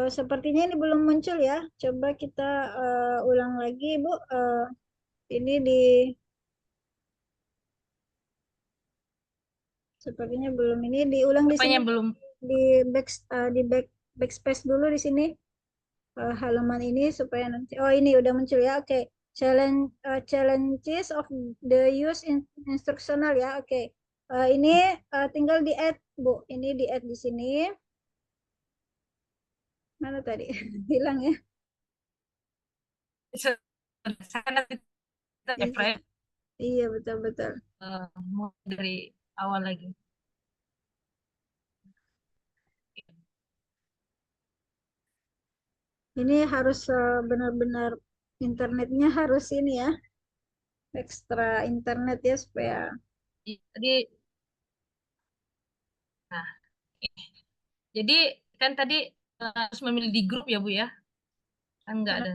Sepertinya ini belum muncul ya. Coba kita ulang lagi, Bu. Ini sepertinya belum, ini diulang di sini, Apanya Bu. belum? Di backspace dulu di sini, halaman ini supaya nanti. Oh, ini udah muncul ya. Oke. Challenges of the use instructional ya. Oke. Ini tinggal di add, Bu. Ini di add di sini. Mana tadi? Hilang ya. Saya nanti kita Iya, refresh iya betul betul. mulai dari awal lagi. Ini harus benar-benar internetnya harus ini ya, ekstra internet ya supaya. Jadi, nah, jadi kan tadi harus memilih di grup ya Bu ya? Kan nggak ada.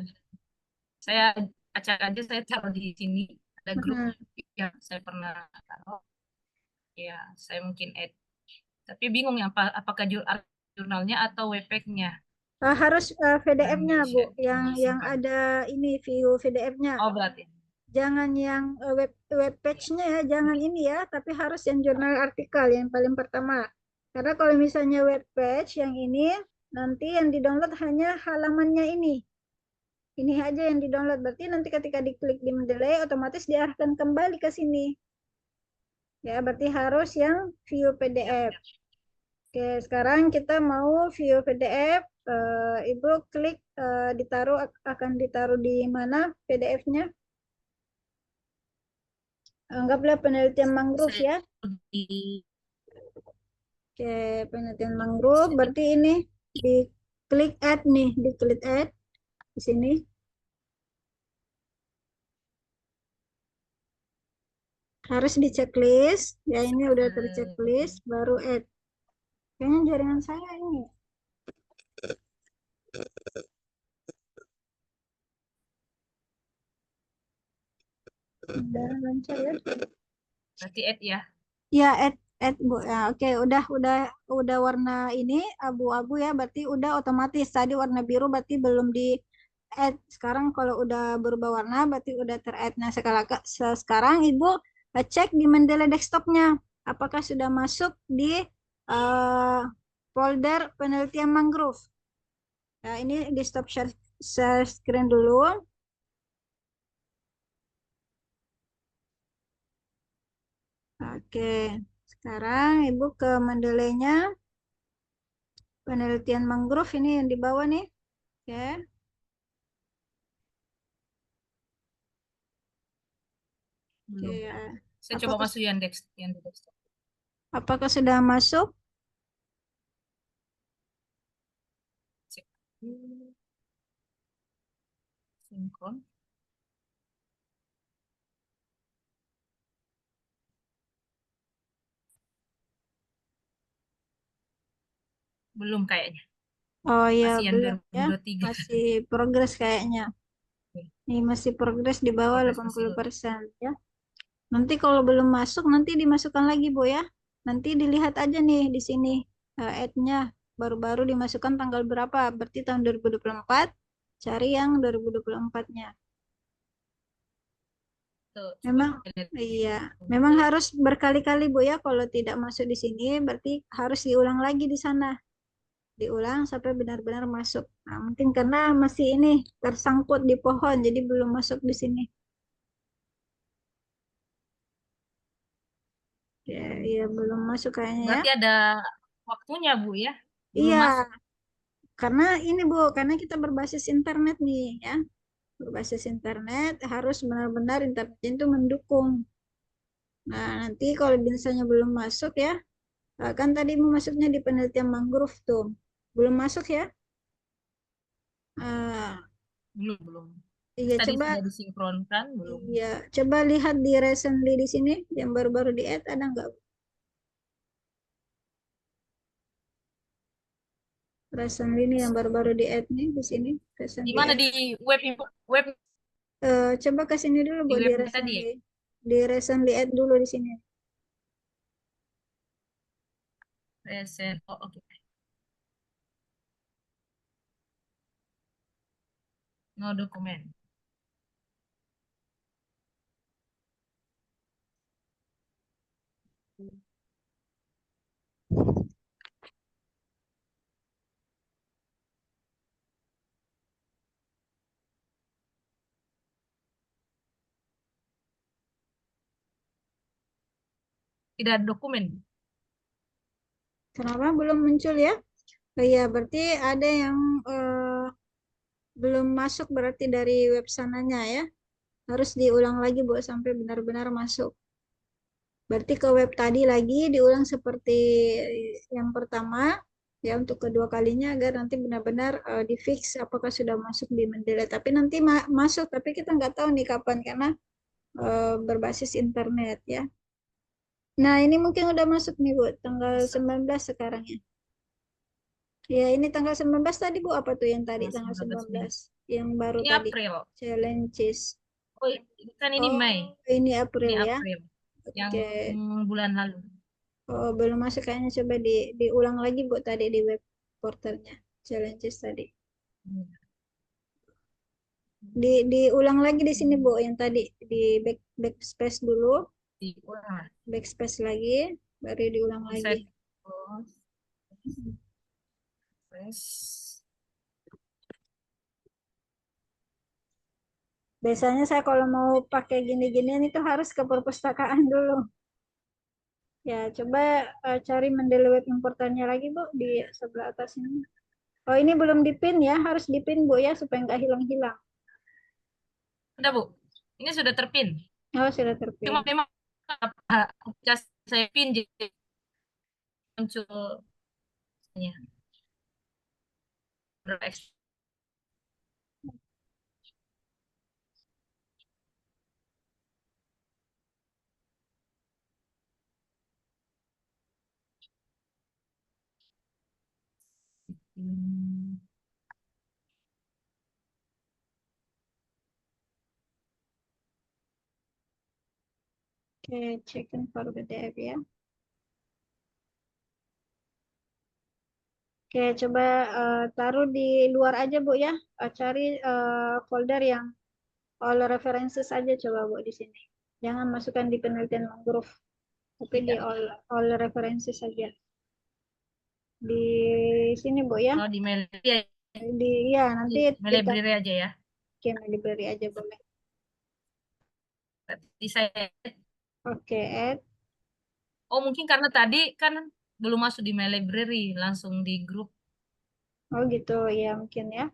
Saya acak aja saya taruh di sini ada grup Hmm. yang saya pernah taruh. Ya, saya mungkin add. Tapi bingung ya apakah jurnalnya atau webpack-nya Harus yang PDF-nya Bu, yang disimpan. ada ini view PDF-nya. Oh berarti. Jangan yang web page-nya ya, jangan ini ya, tapi harus yang jurnal artikel yang paling pertama. Karena kalau misalnya web page yang ini, nanti yang di-download hanya halamannya ini. Ini aja yang di-download. Berarti nanti ketika diklik di Mendeley, otomatis diarahkan kembali ke sini. Ya, berarti harus yang view Siap, PDF. siap. Oke, sekarang kita mau view PDF. Ibu klik akan ditaruh di mana PDF-nya? Anggaplah penelitian mangrove Saya ya. di Oke, penelitian mangrove. Berarti ini di klik add nih, di klik add di sini. Harus di checklist. Ya, ini udah terchecklist, baru add. Kayaknya jaringan saya ini udah lancar ya. berarti add ya. Ya, add Bu. Ya, oke, udah warna ini abu-abu ya, berarti udah otomatis. Tadi warna biru berarti belum di add. Sekarang kalau udah berubah warna berarti udah ter-add. Nah, sekarang Ibu cek di Mendeley desktopnya. Apakah sudah masuk di eh, folder penelitian mangrove? Nah, ini di stop share screen dulu. Oke, sekarang Ibu ke Mendeley-nya. Penelitian mangrove ini yang di bawah nih. Oke, oke Belum. ya. Saya coba Apakah masuk yang di desktop. apakah sudah masuk? Cek. Sinkron. Belum kayaknya. Oh ya, Masih yang belum ya. 2023. Masih progres kayaknya. Oke, Ini masih progres di bawah progres delapan masih puluh persen ya. Nanti kalau belum masuk nanti dimasukkan lagi Bu ya. Nanti dilihat aja nih di sini add-nya baru-baru dimasukkan tanggal berapa. Berarti tahun 2024. Cari yang 2024-nya. tuh, coba Memang kita lihat iya, memang untuk harus berkali-kali Bu ya. Kalau tidak masuk di sini berarti harus diulang lagi di sana. Diulang sampai benar-benar masuk. Nah, mungkin karena masih ini tersangkut di pohon, jadi belum masuk di sini. Ya, iya belum masuk kayaknya ya. berarti ada waktunya Bu ya. Belum Iya, masuk. karena ini Bu, karena kita berbasis internet nih ya. Berbasis internet harus benar-benar internetnya itu mendukung. Nah, nanti kalau misalnya belum masuk ya, kan tadi mau masuknya di penelitian mangrove tuh. Belum masuk ya. Eh, Belum, belum. iya Tadi coba. sudah disinkronkan, belum. Iya, coba lihat di recently di sini yang baru-baru di add ada nggak? Recently ini yang baru-baru di add nih di sini Di recently mana add. di web web Coba ke sini dulu di Bu di webnya tadi ya? recently add dulu di sini. Present. Oh, oke. No dokumen. Tidak ada dokumen. Kenapa belum muncul ya? Oh iya, berarti ada yang belum masuk berarti dari web sananya ya. Harus diulang lagi Bu sampai benar-benar masuk. Berarti ke web tadi lagi diulang seperti yang pertama ya untuk kedua kalinya agar nanti benar-benar di fix apakah sudah masuk di Mendeley. Tapi nanti masuk, tapi kita nggak tahu nih kapan karena berbasis internet ya. Nah, ini mungkin udah masuk nih Bu, tanggal Bisa. 19 sekarang ya. Ya, ini tanggal 19 tadi Bu, apa tuh yang tadi Tanggal tanggal 19 sembilan Mei. belas yang baru Ini tadi? April. Challenges. Oh, kan ini Oh, Mei. ini Ini April ya. April. Yang Oke. bulan lalu. Oh, belum masuk kayaknya coba diulang lagi Bu tadi di web portalnya. Challenges tadi. Diulang lagi di sini Bu yang tadi di backspace dulu, Diulang. backspace lagi, baru diulang Ini lagi. saya press. Biasanya saya kalau mau pakai gini-ginian itu harus ke perpustakaan dulu. Ya, coba cari Mendeley web importernya lagi Bu di sebelah atas ini. Oh, ini belum dipin ya, harus dipin Bu ya supaya nggak hilang-hilang. Udah, Bu. Ini sudah terpin. Oh, sudah Cuma terpin. memang aplikasi saya pin jadi muncul ya, berekspor. Hmm. Oke, checking for PDF ya. Oke, coba taruh di luar aja Bu ya. Cari folder yang all references aja coba Bu di sini. Jangan masukkan di penelitian mangrove, tapi di Tidak. all references saja. Di sini Bu ya. Oh, di mail ya, Ya nanti di kita library aja ya. bikin library aja boleh. Berarti saya, Oke, add. oh mungkin karena tadi kan belum masuk di my library, langsung di grup. Oh gitu ya mungkin ya.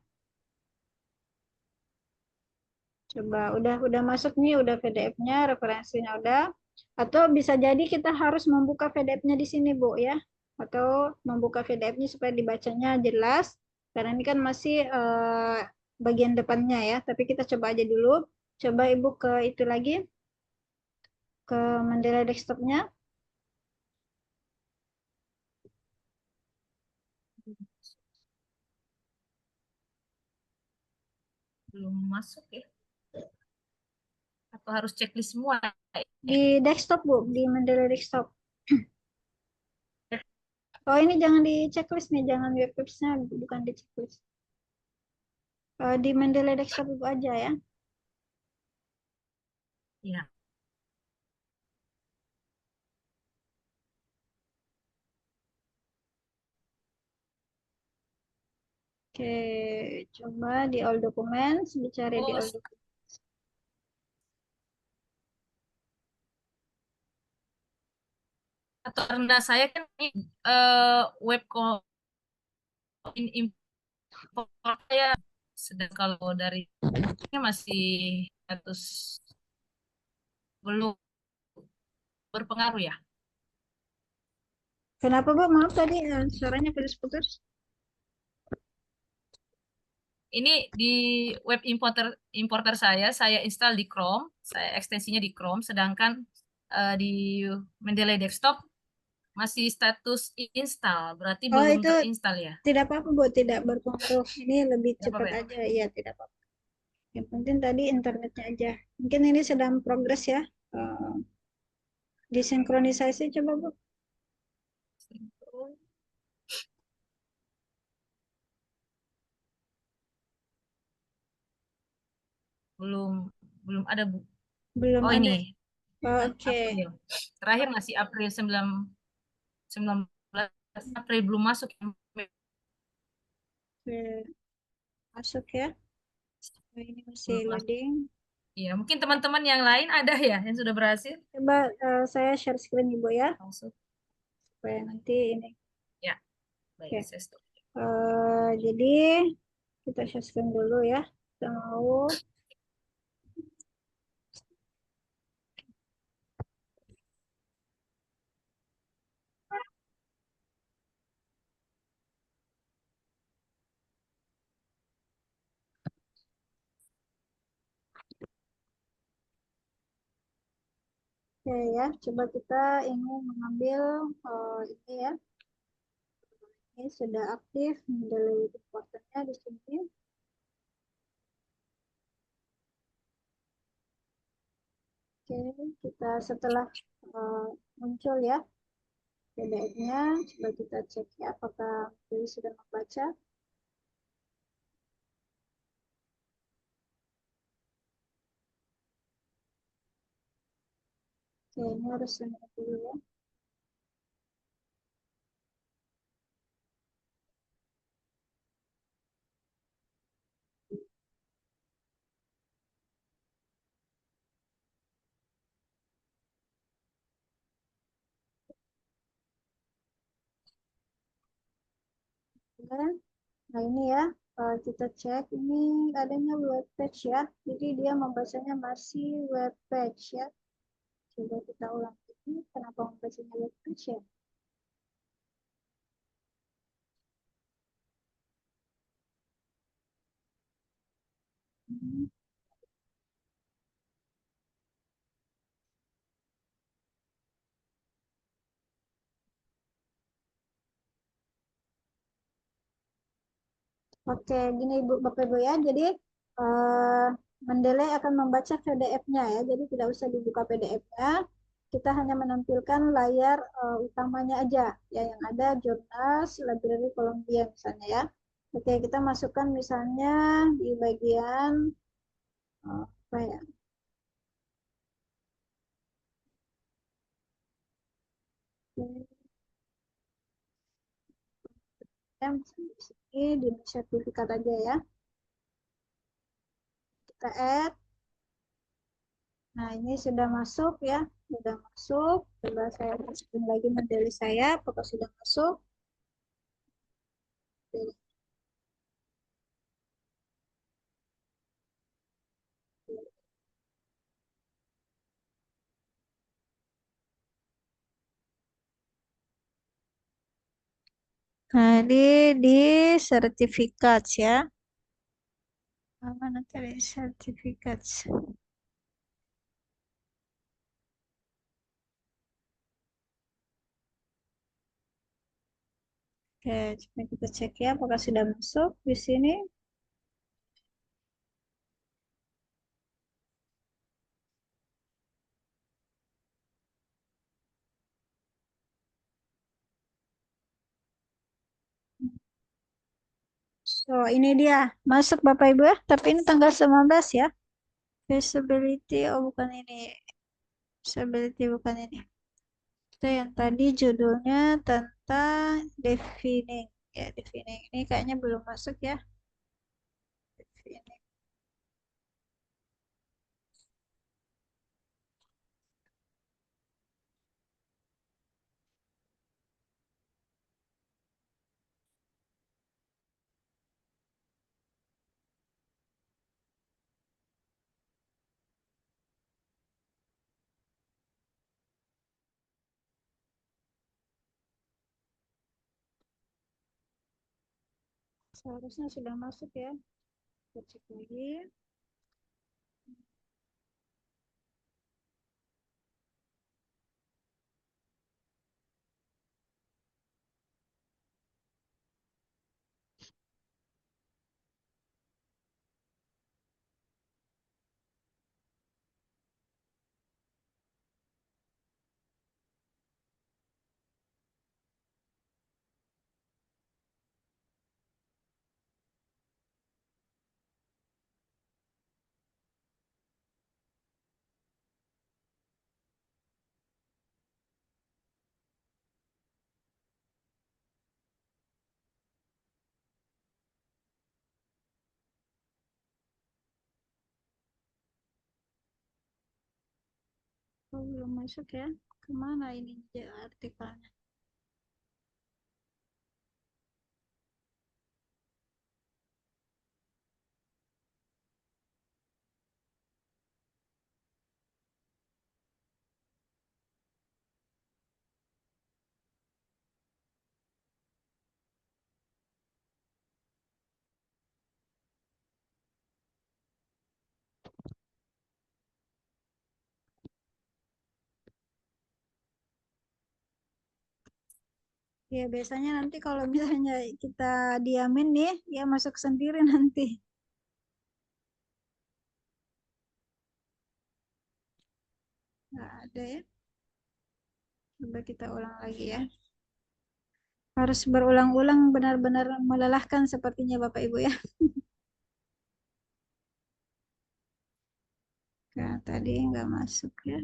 Coba udah masuk nih, udah PDF-nya, referensinya udah. Atau bisa jadi kita harus membuka PDF-nya di sini, Bu ya. Atau membuka PDF-nya supaya dibacanya jelas. Karena ini kan masih bagian depannya ya. Tapi kita coba aja dulu. Coba Ibu ke itu lagi, ke Mandela desktop-nya. Belum masuk ya. Atau harus checklist semua ya. Di desktop, Bu, di Mandela desktop. Oh, ini jangan di checklist nih, jangan web nya bukan di checklist. Di Mandela desktop Ibu aja ya. Ya. Oke, coba di all documents, dicari di Oh, all documents. atau karena saya kan eh, web import saya, sedang kalau dari ini masih status belum berpengaruh ya. Kenapa, Bu? Maaf tadi suaranya putus-putus. Ini di web importer saya install di Chrome, saya ekstensinya di Chrome, sedangkan di Mendeley Desktop masih status install, berarti Oh, belum itu terinstall ya. tidak apa-apa, Bu. Tidak berpengaruh. Ini lebih Tidak cepat apa-apa ya. aja. Iya, tidak apa-apa. Yang penting tadi internetnya aja. Mungkin ini sedang progres ya. Eh, Disinkronisasi coba, Bu. belum belum ada Bu. Belum Oh ada. ini Oke. April. Terakhir masih April 19 April belum masuk. Oke. Masuk ya. Oh, ini masih Belum masuk. loading. Iya, mungkin teman-teman yang lain ada ya yang sudah berhasil Coba saya share screen Ibu ya, masuk. supaya nanti ini. Ya, baik, Oke. saya stop. Jadi kita share screen dulu ya. Kita mau. Oke ya, coba kita ingin mengambil ini ya. Ini sudah aktif mendelay importernya di sini. Oke, kita setelah muncul ya PDF-nya, coba kita cek ya apakah Dewi sudah membaca. Oke, ini harus ini dulu ya. Oke. Nah ini ya, kita cek ini adanya web page ya. Jadi dia membacanya masih web page ya. Coba kita ulang ini, kenapa membacanya web page ya? Hmm. Oke, gini Ibu, Bapak Ibu ya. Jadi eh, Mendeley akan membaca PDF-nya ya. Jadi tidak usah dibuka PDF-nya. Kita hanya menampilkan layar utamanya aja ya yang ada Jurnal Library Columbia misalnya ya. Oke, kita masukkan misalnya di bagian apa ya? Ya, misalnya di sini di sertifikat aja ya. Kita add. Nah, ini sudah masuk ya. Sudah masuk. Coba saya masukin lagi Mendeley saya. Apakah sudah masuk? Nah, ini di sertifikat ya. Mana tadi sertifikat? Oke, coba kita cek ya apakah sudah masuk di sini. So, ini dia. Masuk Bapak Ibu ya. Tapi ini tanggal 19 ya. Visibility, oh bukan ini. Visibility bukan ini. Itu yang tadi judulnya tentang defining. Ya, defining. Ini kayaknya belum masuk ya. Defining. Seharusnya sudah masuk ya. Kita cek lagi. Oh, belum masuk ya. Kemana ini artikelnya? Ya, biasanya nanti kalau misalnya kita diamin nih, ya masuk sendiri nanti. Nggak ada ya. Coba kita ulang lagi ya. Harus berulang-ulang, benar-benar melelahkan sepertinya Bapak Ibu ya. Nah, tadi nggak masuk ya.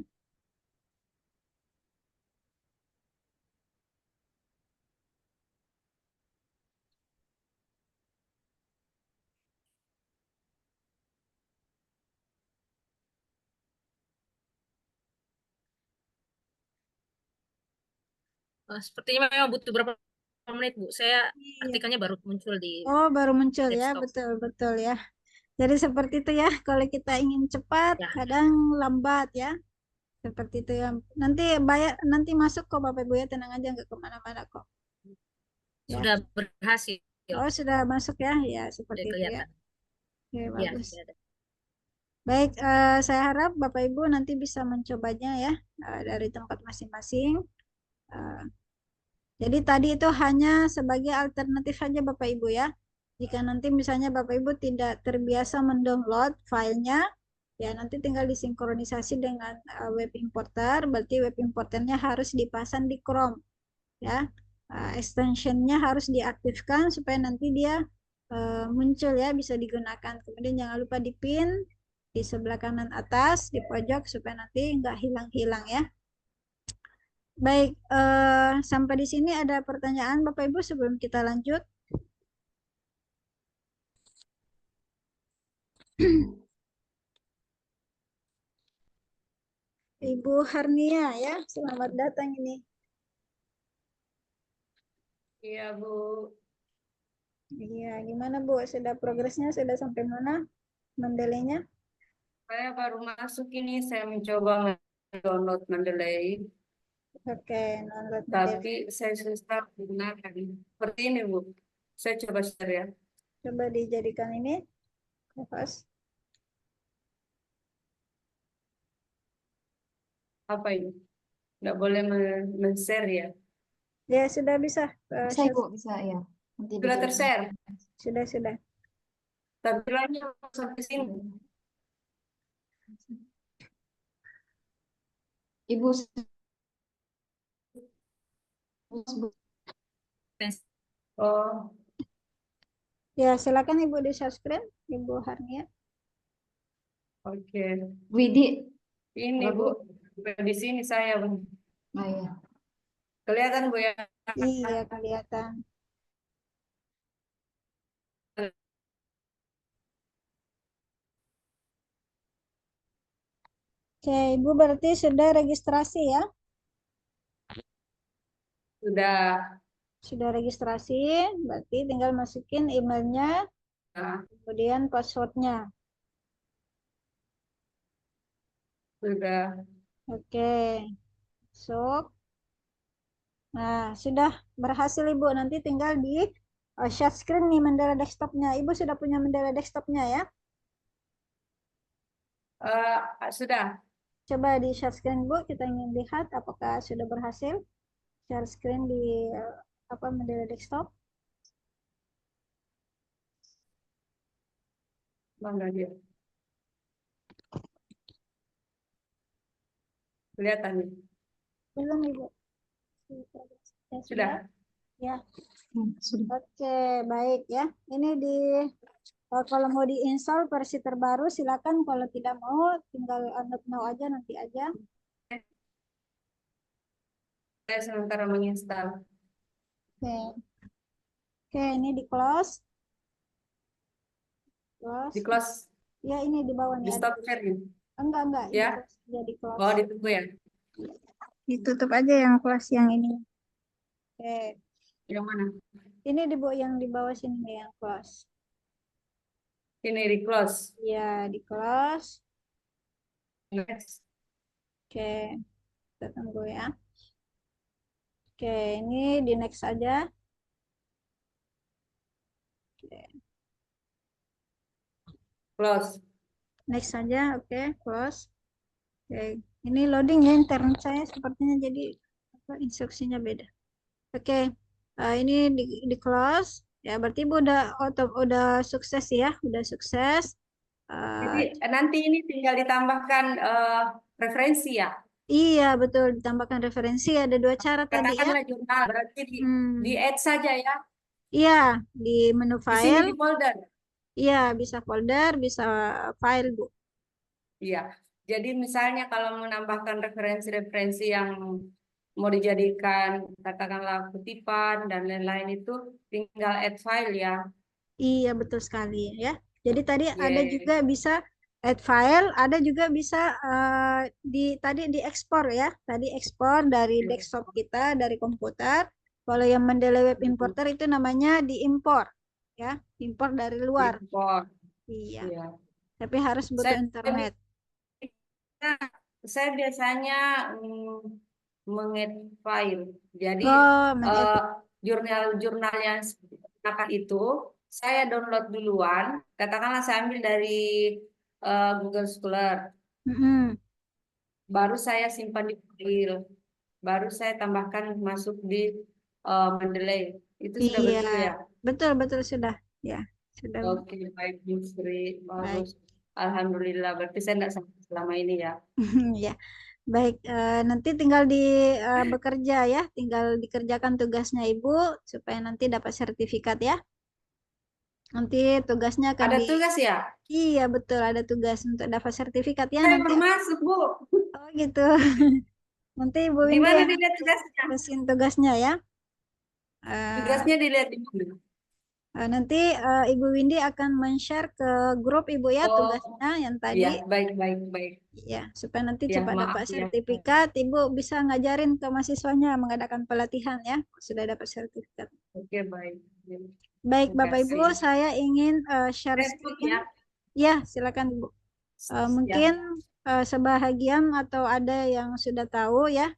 Sepertinya memang butuh berapa menit, Bu. Saya Iya. artikelnya baru muncul di Oh, baru muncul ya, desktop. betul-betul ya. Jadi seperti itu ya, kalau kita ingin cepat, Ya, kadang lambat ya. Seperti itu ya. Nanti bayar, nanti masuk kok Bapak Ibu ya, tenang aja nggak kemana-mana kok. Ya. sudah berhasil. Oh, sudah masuk ya, ya seperti Sudah itu ya. kelihatan. Oke, Ya, bagus. sudah ada. Baik, saya harap Bapak Ibu nanti bisa mencobanya ya dari tempat masing-masing. Eh, jadi tadi itu hanya sebagai alternatif saja Bapak Ibu ya. Jika nanti misalnya Bapak Ibu tidak terbiasa mendownload filenya, ya nanti tinggal disinkronisasi dengan web importer, berarti web importernya harus dipasang di Chrome ya. Extensionnya harus diaktifkan supaya nanti dia muncul ya, bisa digunakan. Kemudian jangan lupa dipin di sebelah kanan atas di pojok supaya nanti nggak hilang-hilang ya. Baik, sampai di sini ada pertanyaan Bapak Ibu sebelum kita lanjut. Ibu Harnia ya, selamat datang ini. Iya, Bu. Iya, gimana Bu? Sudah progresnya sudah sampai mana? Mendelainya? Saya baru masuk ini, saya mencoba download Mendeley, Oke, download Mendelai. tapi saya susah menggunakan. Seperti ini, Bu. Saya coba share ya. Coba dijadikan ini, host. Apa ini? Nggak boleh men-share ya. Ya, sudah bisa. Bisa Ibu, bisa ya. Nanti Sudah dijadikan. ter-share, Sudah. tapi lainnya sampai sini. Ibu, Oh, Ya, silakan Ibu di share screen, Ibu Harnia. oke. Widi, Ini, Apa, Bu. Bu? Di sini saya, Bu. Oh iya. Kelihatan, Bu ya? Iya, kelihatan. Oke, Ibu berarti sudah registrasi ya? Sudah. Sudah registrasi, berarti tinggal masukin emailnya, Nah, kemudian passwordnya. sudah. Oke, masuk. Nah, sudah berhasil Ibu. Nanti tinggal di share screen nih Mendeley desktopnya. Ibu sudah punya Mendeley desktopnya ya? Sudah. Coba di share screen Bu, kita ingin lihat apakah sudah berhasil share screen di apa Mendeley desktop. Mana dia? Kelihatan nih. Belum Ibu. Ya, sudah. Sudah. Ya. Sudah. Oke, baik ya. Ini di kalau mau diinstal versi terbaru silakan, kalau tidak mau tinggal not now aja, nanti aja. Saya sementara menginstal. Oke. Oke, ini di close. Di Close. close, Ya, ini di bawah di nih ada. stop share. Enggak, di Ya, kelas aja, di kelas. oh ditunggu ya. Ditutup aja yang kelas yang ini. Oke. Yang mana? Ini yang di bawah sini nih, yang kelas. Ini di close. Ya, di kelas. Next. Oke, kita tunggu ya. Oke, ini di next aja. Oke, Close. next saja. Oke, close. Oke, ini loading ya internet saya sepertinya, jadi apa instruksinya beda. Oke, ini di close. Ya, berarti Ibu udah sukses ya, udah sukses. Jadi Eh, nanti ini tinggal ditambahkan referensi ya. iya, betul, ditambahkan referensi ada 2 cara tadi ya. Katakanlah jurnal, berarti di Hmm, add saja ya. iya, di menu Di sini file, di folder. iya bisa folder, bisa file, Bu. Iya. Jadi misalnya kalau menambahkan referensi-referensi yang mau dijadikan katakanlah kutipan dan lain-lain itu tinggal add file ya. Iya, betul sekali ya. Jadi tadi ada juga Yes. bisa add file, ada juga bisa tadi diekspor ya. Tadi ekspor dari desktop kita, dari komputer. Kalau yang Mendeley Web Importer itu namanya diimpor ya, impor dari luar. Import. Iya, Iya. tapi harus butuh Saya internet. saya biasanya meng-add file. Jadi Oh, eh, mengedit. jurnal-jurnal yang digunakan itu saya download duluan. Katakanlah saya ambil dari Google Scholar. Mm-mm. Baru saya simpan di file. Baru saya tambahkan masuk di Mendeley. Itu sudah Iya, betul ya? betul betul sudah. Ya, sudah Oke, baik, Bu Sri. baik. Bagus. Alhamdulillah. Berarti saya tidak sampai selama ini ya. Ya, baik. Nanti tinggal bekerja ya, tinggal dikerjakan tugasnya Ibu supaya nanti dapat sertifikat ya. Nanti tugasnya akan Ada tugas ya? Iya betul, ada tugas untuk dapat sertifikat ya Saya nanti. belum masuk, Bu. Oh gitu. Nanti Ibu Di Windy mana yang dilihat tugasnya? terusin tugasnya ya. Eh, Tugasnya dilihat di mana? nanti Ibu Windy akan men-share ke grup Ibu ya Oh, tugasnya yang tadi. iya, baik, baik, baik. Ya, supaya nanti Ya, cepat maaf dapat ya. sertifikat, Ibu bisa ngajarin ke mahasiswanya mengadakan pelatihan ya, sudah dapat sertifikat. Oke, baik. Baik, Terima Bapak Ibu, kasih. saya ingin share Facebook screen. ya. Ya, silakan Ibu. Ya. Mungkin sebahagian atau ada yang sudah tahu ya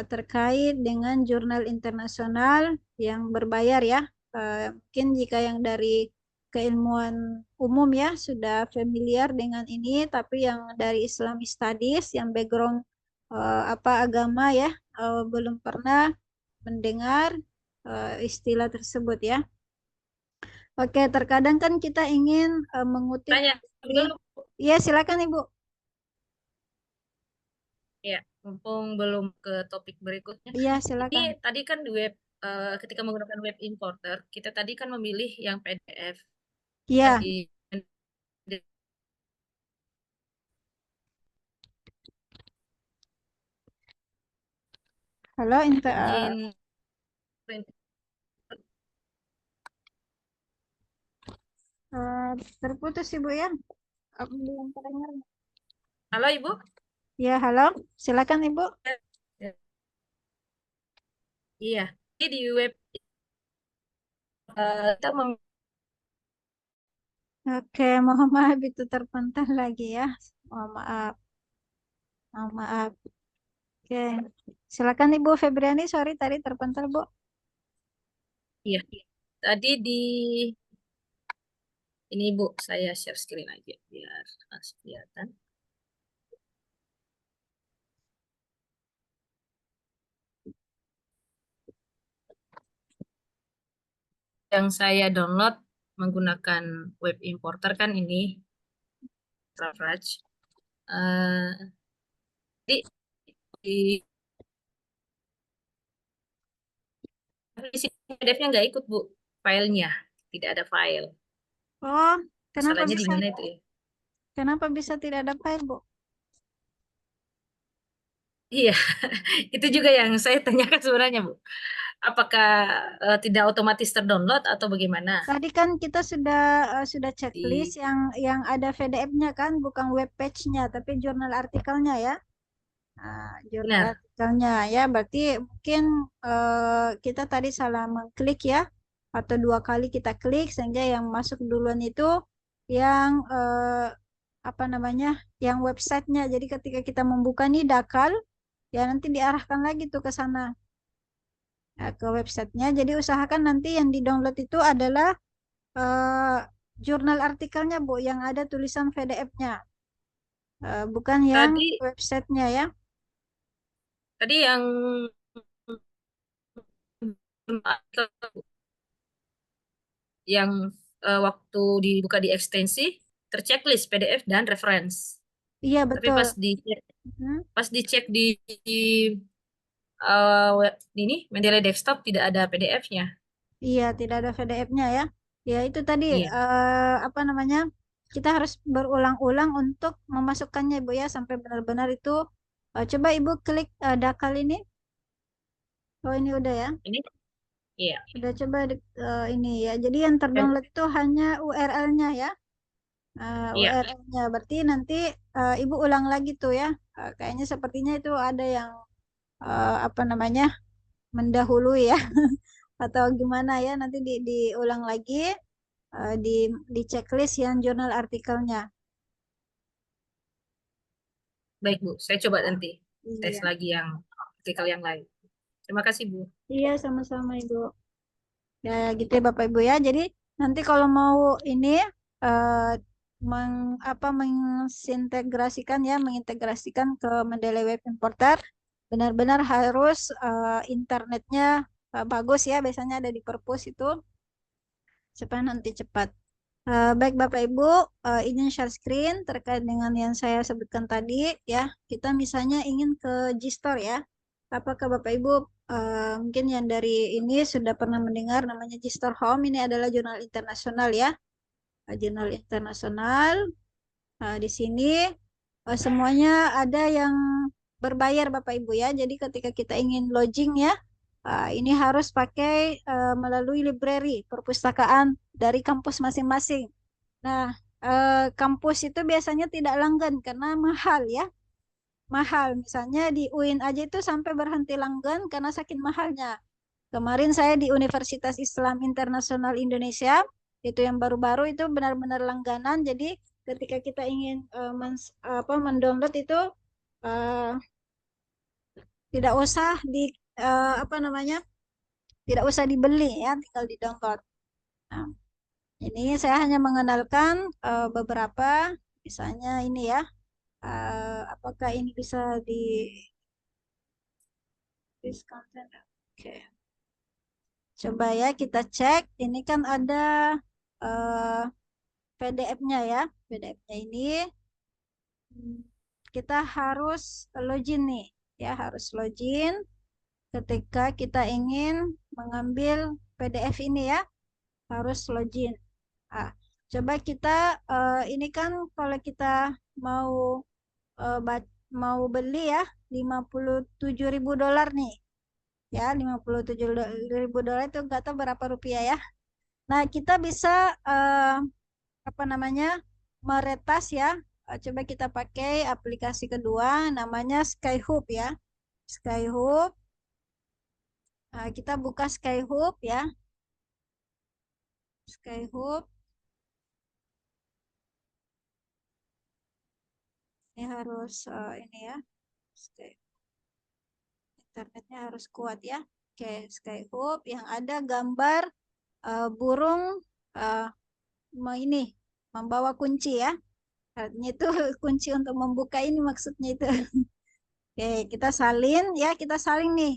terkait dengan jurnal internasional yang berbayar ya. Mungkin jika yang dari keilmuan umum ya sudah familiar dengan ini, tapi yang dari Islamic Studies yang background apa agama ya belum pernah mendengar istilah tersebut ya. Oke, terkadang kan kita ingin mengutip Tanya dari, dulu. ya silakan Ibu. Ya, mumpung belum ke topik berikutnya. Iya, Ini silakan. tadi kan di ketika menggunakan web importer, kita tadi kan memilih yang PDF. Iya, Di halo, izin terputus Ibu ya. Aku belum terdengar. Halo Ibu. Ya, halo. Silakan Ibu. Iya. Ini di web kita Oke, mohon maaf itu terpental lagi ya. Mohon maaf. Mohon maaf. Oke. Silakan Ibu Febriani, sorry tadi terpental, Bu. iya. Tadi di ini Bu, saya share screen aja biar langsung kelihatan. Yang saya download menggunakan web importer kan ini Raj. Di, di di sini PDF-nya nggak ikut Bu, filenya tidak ada file. Oh, kenapa Masalahnya di bisa mana itu ya? kenapa bisa tidak ada file, Bu? Iya, itu juga yang saya tanyakan sebenarnya Bu. apakah tidak otomatis terdownload atau bagaimana? Tadi kan kita sudah Di checklist yang ada PDF-nya kan, bukan web page-nya, tapi jurnal artikelnya ya. Jurnal benar. artikelnya ya, berarti mungkin kita tadi salah mengklik ya, atau 2 kali kita klik sehingga yang masuk duluan itu yang apa namanya, yang websitenya. Jadi ketika kita membuka nih Dakal, ya nanti diarahkan lagi tuh ke sana, ke websitenya. Jadi usahakan nanti yang di-download itu adalah eh, jurnal artikelnya Bu, yang ada tulisan PDF-nya, bukan yang Tadi websitenya ya. tadi yang yang waktu dibuka di ekstensi terchecklist PDF dan reference. Iya Tapi betul. Hmm. pas dicek di ini Mendeley desktop tidak ada PDF-nya. Iya, tidak ada PDF-nya ya. Ya itu tadi Iya. apa namanya? Kita harus berulang-ulang untuk memasukkannya Ibu ya sampai benar-benar itu. Coba Ibu klik Dakal ini. Oh ini udah ya. Ini iya. Udah coba ini ya. Jadi yang Dan terdownload itu hanya URL-nya ya. iya, URL-nya. Berarti nanti Ibu ulang lagi tuh ya. Kayaknya sepertinya itu ada yang apa namanya? Mendahului ya. Atau gimana ya. Nanti diulang lagi. Di checklist yang jurnal artikelnya. baik Bu. Saya coba nanti tes Iya, lagi yang artikel yang lain. Terima kasih Bu. iya sama-sama Ibu. Ya gitu ya Bapak Ibu ya. Jadi nanti kalau mau ini eh, mengintegrasikan ke Mendeley Web Importer, benar-benar harus internetnya bagus ya. Biasanya ada di perpus itu supaya nanti cepat. Baik Bapak Ibu, izin share screen terkait dengan yang saya sebutkan tadi ya. Kita misalnya ingin ke Gstore ya. Apakah Bapak Ibu mungkin yang dari ini sudah pernah mendengar namanya Gstore Home? Ini adalah jurnal internasional ya. Jurnal internasional. Di sini semuanya ada yang berbayar Bapak Ibu ya. Jadi ketika kita ingin lodging ya, ini harus pakai melalui library perpustakaan dari kampus masing-masing. Nah, kampus itu biasanya tidak langgan karena mahal ya. Mahal. Misalnya di UIN aja itu sampai berhenti langgan karena saking mahalnya. Kemarin saya di Universitas Islam Internasional Indonesia, itu yang baru-baru itu benar-benar langganan. Jadi ketika kita ingin mendownload itu eh, tidak usah apa namanya? Tidak usah dibeli ya, tinggal di-download. Nah, ini saya hanya mengenalkan beberapa, misalnya ini ya. Apakah ini bisa di this content? Oke, coba ya kita cek. Ini kan ada eh, PDF-nya ya. PDF-nya ini hmm, kita harus login nih, ya harus login ketika kita ingin mengambil PDF ini ya, harus login. Ah, coba kita ini kan kalau kita mau mau beli ya 57.000 dolar nih ya, 57.000 dolar itu nggak tahu berapa rupiah ya. Nah kita bisa eh, apa namanya meretas ya. Coba kita pakai aplikasi kedua namanya Skyhook ya. Skyhook. Kita buka Skyhook ya. Skyhook ini harus ini ya. Sky- Internetnya harus kuat ya. Oke, Skyhook yang ada gambar burung eh, ini membawa kunci ya. Artinya itu kunci untuk membuka ini maksudnya itu. Oke, kita salin ya, kita salin nih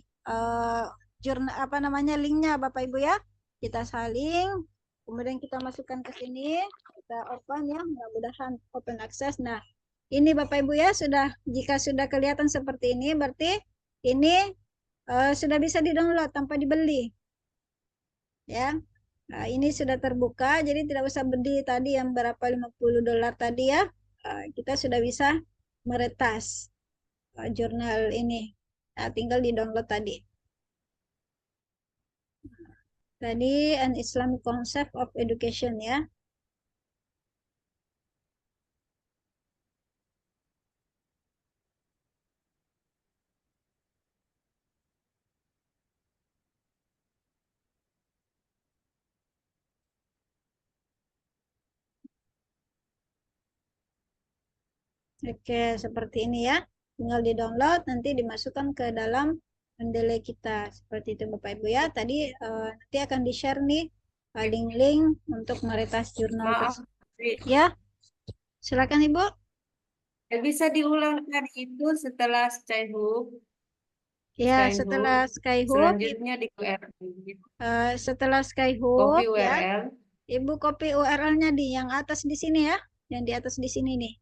jurnal apa namanya linknya Bapak Ibu ya. Kita saling, kemudian kita masukkan ke sini, kita open ya, mudah-mudahan open access. Nah, ini Bapak Ibu ya sudah, jika sudah kelihatan seperti ini, berarti ini sudah bisa di-download tanpa dibeli ya. Nah, ini sudah terbuka, jadi tidak usah beli tadi yang berapa 50 dolar tadi ya. Kita sudah bisa meretas jurnal ini. Nah, tinggal di-download tadi. Tadi an Islamic concept of education ya. Oke, seperti ini ya. Tinggal di-download, nanti dimasukkan ke dalam Mendeley kita. Seperti itu Bapak Ibu ya. Tadi nanti akan di-share nih link-link untuk meretas jurnal Maaf, tersebut. Ya, silakan Ibu. bisa diulangkan itu setelah Skyhook. Ya, Skyhook. setelah Skyhook, Selanjutnya di URL. setelah Copy Skyhook ya, URL. Ibu copy URL-nya di yang atas di sini ya, yang di atas di sini nih.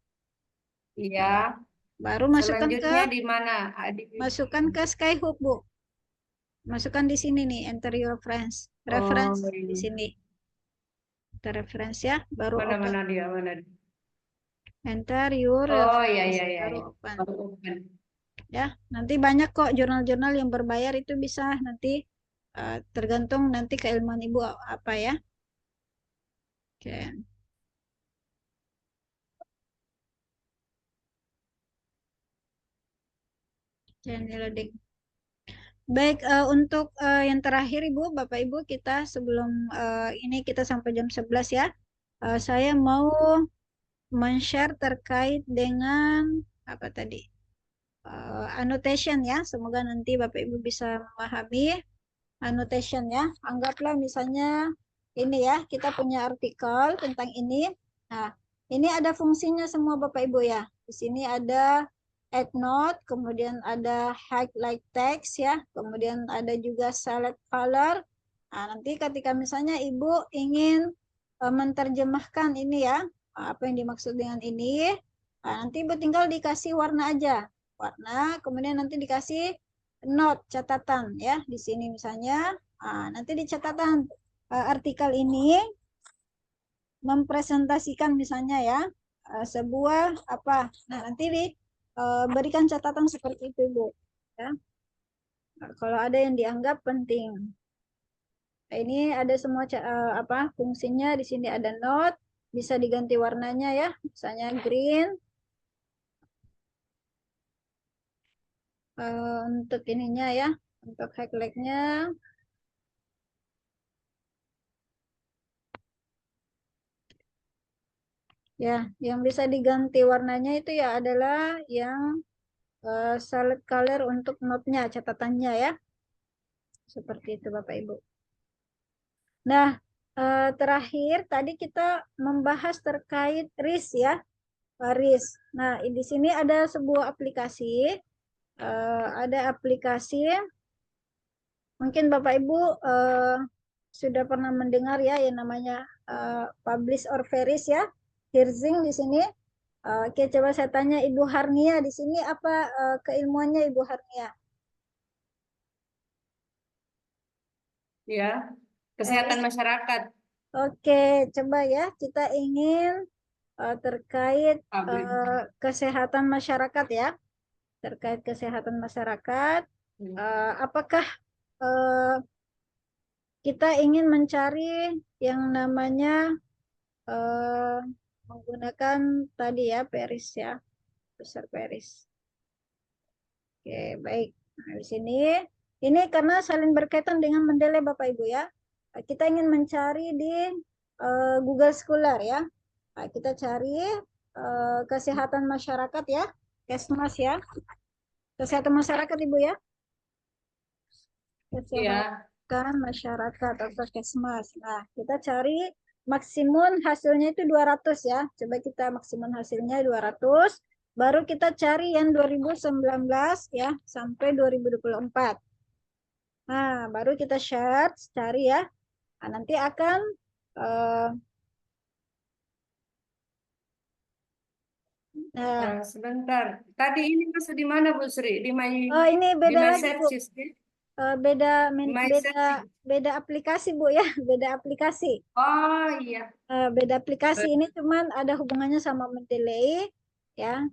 Iya. Baru masukkan Selanjutnya di mana? masukkan ke Skyhook Bu. Masukkan di sini nih, enter your reference di ini. sini. Kita reference ya, baru open. Mana dia? Mana dia? Enter your Oh iya reference, iya iya. baru open. Baru open. Ya, nanti banyak kok jurnal-jurnal yang berbayar itu bisa nanti tergantung nanti keilmuan Ibu apa ya. Oke. Jadi loading. Baik, untuk yang terakhir Ibu, Bapak Ibu, kita sebelum ini kita sampai jam 11 ya. Saya mau men-share terkait dengan apa tadi? Annotation ya. Semoga nanti Bapak Ibu bisa memahami annotation ya. Anggaplah misalnya ini ya, kita punya artikel tentang ini. Nah, ini ada fungsinya semua Bapak Ibu ya. Di sini ada add note, kemudian ada highlight text ya, kemudian ada juga select color. Nah, nanti ketika misalnya Ibu ingin menerjemahkan ini ya, apa yang dimaksud dengan ini, nah, nanti Ibu tinggal dikasih warna aja. Warna, kemudian nanti dikasih note, catatan ya. Di sini misalnya, nanti di catatan artikel ini mempresentasikan misalnya ya, sebuah apa. Nah, nanti berikan catatan seperti itu, Bu. Ya. Nah, kalau ada yang dianggap penting. Nah, ini ada semua apa fungsinya. Di sini ada note, bisa diganti warnanya ya, misalnya green. Untuk ininya ya, untuk highlightnya. Ya, yang bisa diganti warnanya itu ya adalah yang solid color untuk note-nya, catatannya ya. Seperti itu Bapak Ibu. Nah, terakhir tadi kita membahas terkait RIS ya. RIS. Nah, di sini ada sebuah aplikasi. Ada aplikasi, mungkin Bapak Ibu sudah pernah mendengar ya yang namanya Publish or Veris ya. Hirzing di sini. Oke, coba saya tanya Ibu Harnia di sini apa keilmuannya Ibu Harnia? Ya, kesehatan masyarakat. Oke, coba ya kita ingin terkait kesehatan masyarakat ya, terkait kesehatan masyarakat. Apakah kita ingin mencari yang namanya menggunakan tadi ya Paris ya, besar Paris. Oke, baik. Nah, di sini ini karena saling berkaitan dengan Mendeley Bapak Ibu ya. Kita ingin mencari di Google Scholar ya. Nah, kita cari kesehatan masyarakat ya, Kesmas ya. Kesehatan masyarakat Ibu ya. Kesehatan masyarakat atau Kesmas. Nah, kita cari maksimum hasilnya itu 200 ya. Coba kita maksimum hasilnya 200. Baru kita cari yang 2019 ya sampai 2024. Nah, baru kita search, cari ya. Nah, nanti akan sebentar. Tadi ini masuk di mana Bu Sri? Di my oh, ini beda di my lagi Bu. Beda aplikasi Bu ya, beda aplikasi. Oh iya. Beda aplikasi ini cuman ada hubungannya sama Mendeley ya.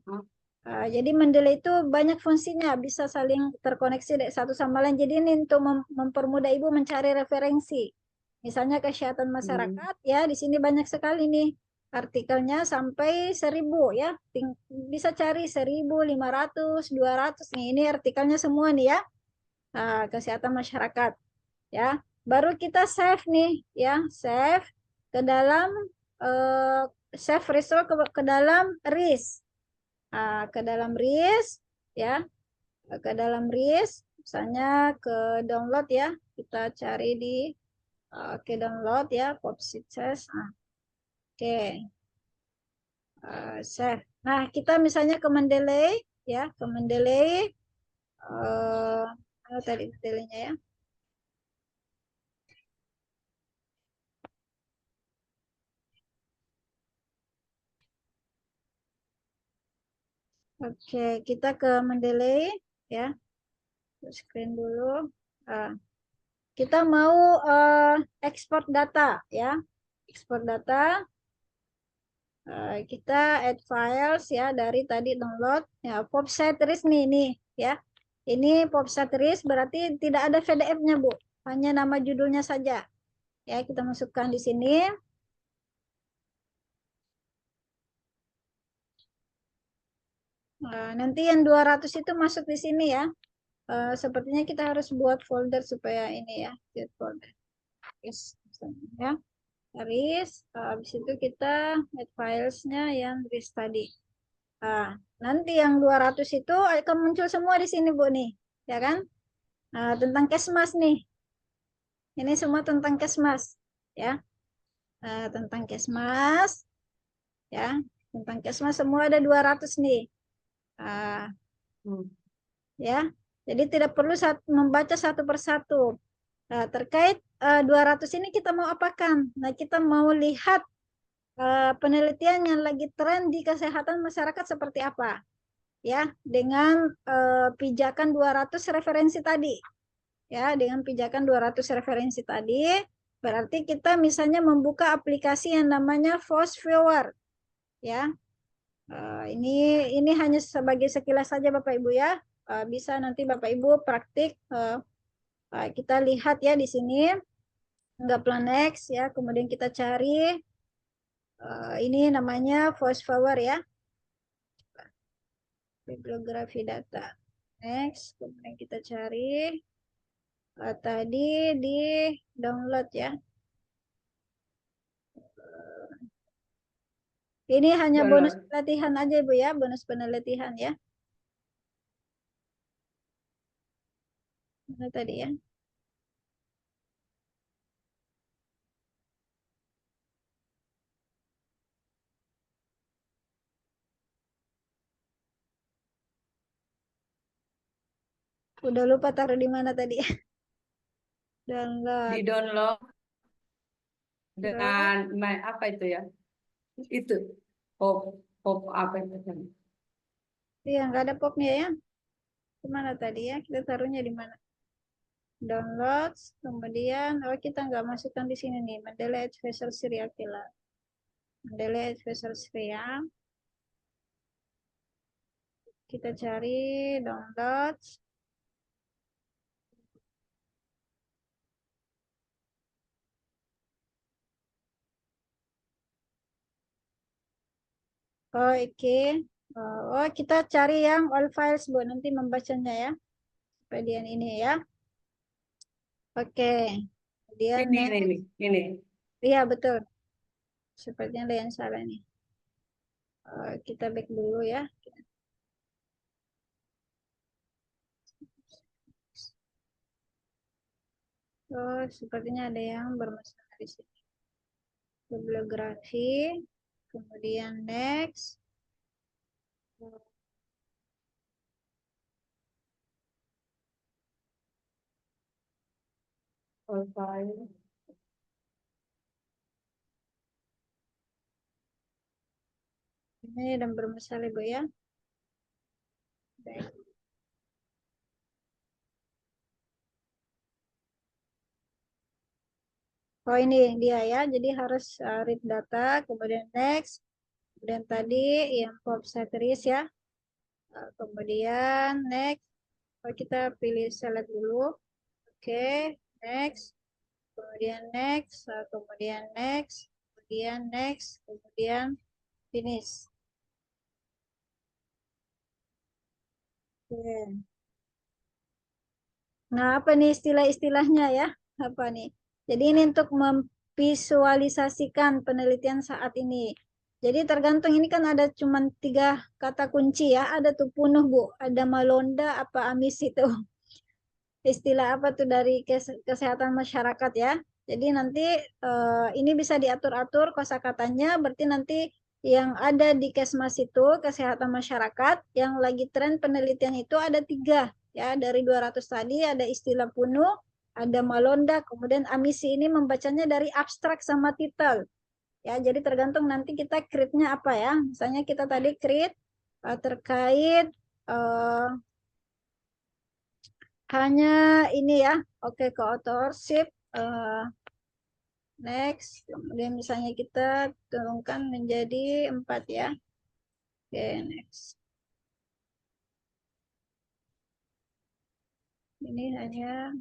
Jadi Mendeley itu banyak fungsinya, bisa saling terkoneksi satu sama lain. Jadi ini untuk mempermudah Ibu mencari referensi. Misalnya kesehatan Hmm. masyarakat, ya di sini banyak sekali nih artikelnya sampai 1000 ya. Bisa cari 1500, 200 nih. Ini artikelnya semua nih ya. Kesehatan masyarakat ya. Baru kita save nih ya, save ke dalam eh, save result ke dalam RIS. Ke dalam RIS ya, ke dalam RIS misalnya ke download ya. Kita cari di oke, download ya, pop success. Oke, save. Nah, kita misalnya ke Mendeley ya, ke Mendeley. Mana tadi Mendeley-nya ya? Oke, kita ke Mendeley ya. Screen dulu. Ah, kita mau ekspor data ya. Ekspor data. Kita add files ya dari tadi download ya, pop series nih ya. Ini pop series berarti tidak ada PDF-nya, Bu. Hanya nama judulnya saja. Ya, kita masukkan di sini. Nanti yang 200 itu masuk di sini ya. Sepertinya kita harus buat folder supaya ini ya, create folder. Yes, ya. Garis, habis itu kita add filesnya yang garis tadi. Nanti yang 200 itu akan muncul semua di sini, Bu nih. Ya kan? Tentang Kesmas nih. Ini semua tentang Kesmas, ya. Tentang Kesmas, ya. Tentang Kesmas semua ada 200 nih. Ah, Hmm. ya. Jadi tidak perlu membaca satu persatu. Terkait 200 ini kita mau apakan? Nah, kita mau lihat penelitian yang lagi tren di kesehatan masyarakat seperti apa. Ya, dengan pijakan 200 referensi tadi. Ya, dengan pijakan 200 referensi tadi, berarti kita misalnya membuka aplikasi yang namanya Fast Viewer. Ya, ini hanya sebagai sekilas saja Bapak Ibu ya. Bisa nanti Bapak Ibu praktik. Kita lihat ya di sini, nggak Planex ya. Kemudian kita cari ini namanya Fast Viewer ya. Bibliografi data. Next, kemudian kita cari tadi di download ya. Ini hanya bonus Download. pelatihan aja Ibu ya, bonus penelitian ya. Mana tadi ya? Udah lupa taruh di mana tadi. Download. Di download Terus, dengan apa itu ya? Itu pop pop apa itu? iya nggak ada popnya ya. Kemana tadi ya? Kita taruhnya di mana? Download. Kemudian, kita nggak masukkan di sini nih. Mendeley Advisor Syria Kila. Mendeley Advisor Syria. Kita cari download. Oke. Kita cari yang all files, Bu. Nanti membacanya ya. Kemudian ini ya. Oke. Kemudian Ini next. ini. Iya, betul. Sepertinya ada yang salah nih. Kita back dulu ya. Sepertinya ada yang bermasalah di sini. Bibliografi. Kemudian next. All file. Ini dan bermasalah Bu ya. Baik. Ini dia ya. Jadi harus read data, kemudian next, kemudian tadi yang pop series ya. Kemudian next. Kita pilih select dulu. Oke, next. kemudian next, kemudian next, kemudian next, kemudian finish. Oke. Nah, apa nih istilah-istilahnya ya? Apa nih? Jadi ini untuk memvisualisasikan penelitian saat ini. Jadi tergantung ini kan ada cuma 3 kata kunci ya. Ada tuh punuh Bu, ada malonda, apa amis itu. Istilah apa tuh dari kesehatan masyarakat ya. Jadi nanti ini bisa diatur-atur kosakatanya. Berarti nanti yang ada di Kesmas itu kesehatan masyarakat yang lagi tren penelitian itu ada 3 ya. Dari 200 tadi ada istilah punuh, ada malonda, kemudian amisi ini membacanya dari abstrak sama titel ya. Jadi tergantung nanti kita create-nya apa ya. Misalnya kita tadi create terkait hanya ini ya. Oke, ke authorship next, kemudian misalnya kita turunkan menjadi 4 ya. Oke, next. Ini hanya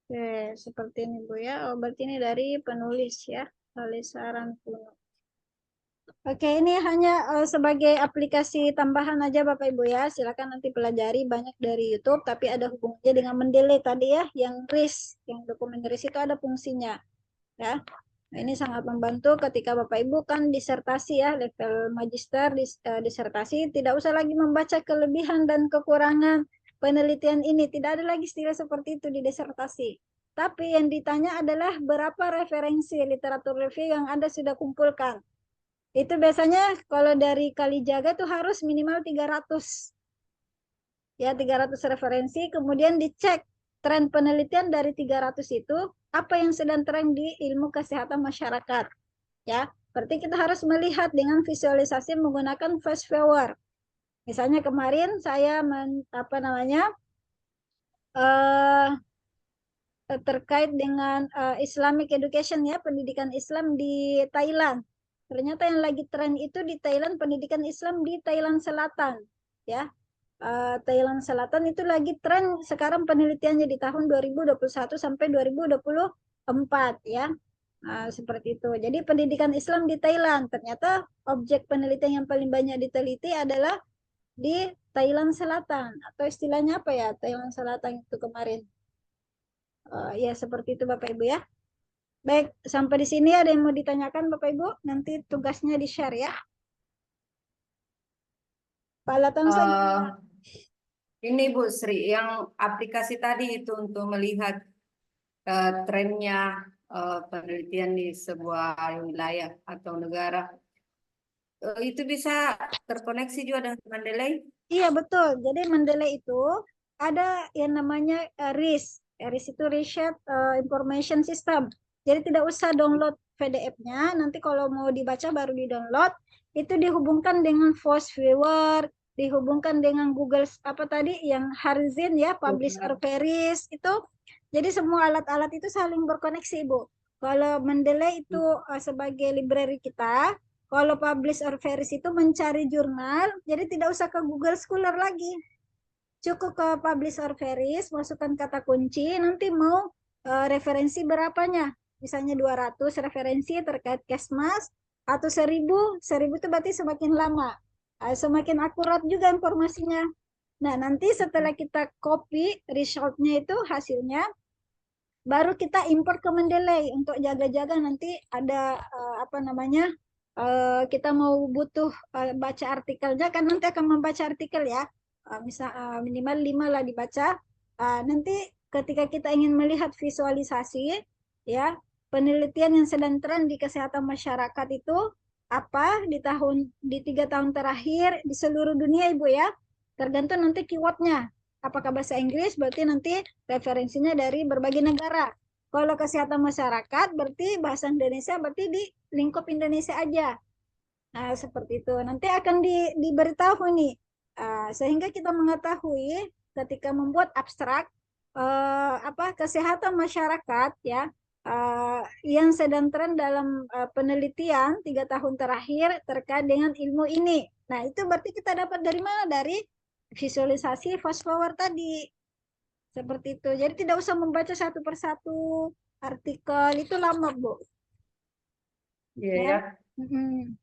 oke, seperti ini Bu ya. Oh, berarti ini dari penulis ya. Kalisaran Puno. Oke, ini hanya sebagai aplikasi tambahan aja Bapak Ibu ya. Silakan nanti pelajari banyak dari YouTube, tapi ada hubungannya dengan mendelete tadi ya, yang RIS, yang dokumen RIS itu ada fungsinya ya. Nah, ini sangat membantu ketika Bapak Ibu kan disertasi ya, level magister disertasi, tidak usah lagi membaca kelebihan dan kekurangan penelitian ini. Tidak ada lagi istilah seperti itu di disertasi. Tapi yang ditanya adalah berapa referensi literatur review yang Anda sudah kumpulkan. Itu biasanya kalau dari Kalijaga itu harus minimal 300. Ya, 300 referensi, kemudian dicek tren penelitian dari 300 itu apa yang sedang tren di ilmu kesehatan masyarakat. Ya, berarti kita harus melihat dengan visualisasi menggunakan fast forward. Misalnya kemarin saya terkait dengan Islamic education ya, pendidikan Islam di Thailand. Ternyata yang lagi tren itu di Thailand, pendidikan Islam di Thailand Selatan ya. Thailand Selatan itu lagi tren sekarang penelitiannya di tahun 2021 sampai 2024 ya. Seperti itu. Jadi pendidikan Islam di Thailand, ternyata objek penelitian yang paling banyak diteliti adalah di Thailand Selatan, atau istilahnya apa ya, Thailand Selatan itu kemarin. Ya seperti itu Bapak Ibu ya. Baik, sampai di sini ada yang mau ditanyakan Bapak Ibu? Nanti tugasnya di-share ya. Pak Latansa gimana? Ini Bu Sri, yang aplikasi tadi itu untuk melihat trennya penelitian di sebuah wilayah atau negara, itu bisa terkoneksi juga dengan Mendeley? Iya betul. Jadi Mendeley itu ada yang namanya RIS. RIS itu Research Information System. Jadi tidak usah download PDF-nya. Nanti kalau mau dibaca baru di-download. Itu dihubungkan dengan Force Viewer, dihubungkan dengan Google apa tadi yang Harzin ya, Publish or Veris itu. Jadi semua alat-alat itu saling berkoneksi, Ibu. Kalau Mendeley itu sebagai library kita, kalau Publish or Veris itu mencari jurnal, jadi tidak usah ke Google Scholar lagi. Cukup ke Publish or Veris, masukkan kata kunci, nanti mau referensi berapanya. Misalnya 200 referensi terkait Kesmas, atau 1000 itu berarti semakin lama. Semakin akurat juga informasinya. Nah, nanti setelah kita copy resultnya itu hasilnya, baru kita import ke Mendeley untuk jaga-jaga nanti ada kita mau butuh baca artikelnya kan nanti akan membaca artikel ya, minimal 5 lah dibaca. Nanti ketika kita ingin melihat visualisasi ya penelitian yang sedang tren di kesehatan masyarakat itu apa di 3 tahun terakhir di seluruh dunia Ibu ya, tergantung nanti keywordnya. Apakah bahasa Inggris, berarti nanti referensinya dari berbagai negara. Kalau kesehatan masyarakat, berarti bahasa Indonesia, berarti di lingkup Indonesia aja. Nah, seperti itu. Nanti akan diberitahu nih, sehingga kita mengetahui ketika membuat abstrak apa kesehatan masyarakat ya, yang sedang tren dalam penelitian 3 tahun terakhir terkait dengan ilmu ini. Nah, itu berarti kita dapat dari mana? Dari visualisasi fast forward tadi. Seperti itu. Jadi tidak usah membaca satu persatu artikel, itu lama, Bu. Iya Ya. ya. Mm-mm. Itu